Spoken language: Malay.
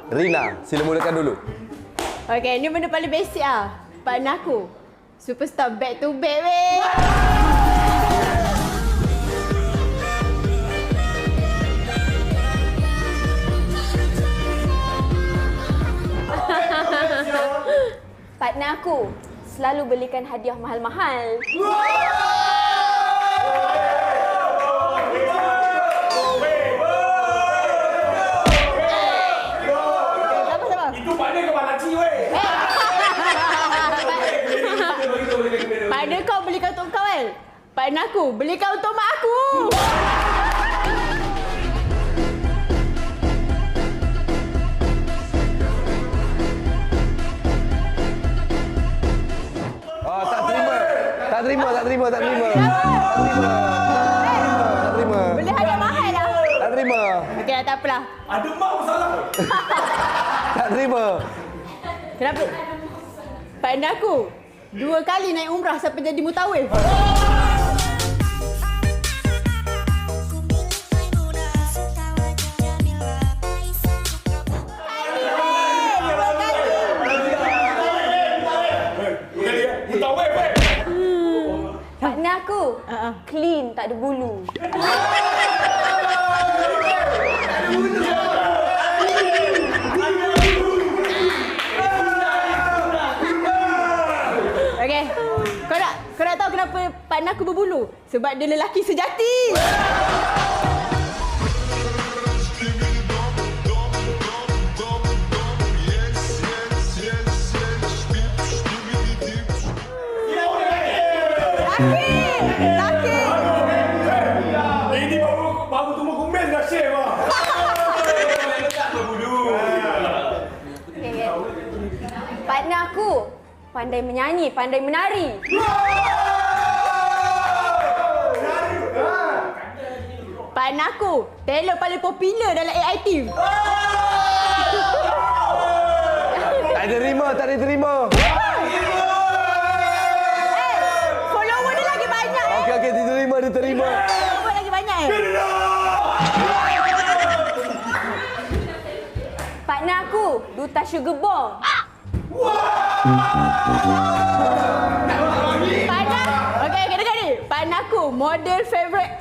Rina, sila mulakan dulu. Okay, ni benda paling basic lah. Partner aku, superstar back to back weh. Partner aku selalu belikan hadiah mahal-mahal. Itu partner ke Malachi weh? Partner kau belikan untuk kau kan? Partner aku belikan untuk mak aku. Oh, tak terima. Tak terima. Beli hadiah mahal lah. Tak terima. Okey, tak apalah. Ada mak masalah. Tak terima. Kenapa? Partner aku 2 kali naik umrah sampai jadi mutawif. Partner aku clean, tak ada bulu. Okey. Kau nak tahu kenapa partner aku berbulu? Sebab dia lelaki sejati. Laki. Ini baru tumbuh kumis dah share lah. Okay. Partner aku pandai menyanyi, pandai menari. Partner aku talent paling popular dalam AI team. Tak diterima. Follower dia lagi banyak Okey, diterima. Follower lagi banyak Partner aku duta sugar bomb. Partner, okey dengar ni. Partner aku model favorite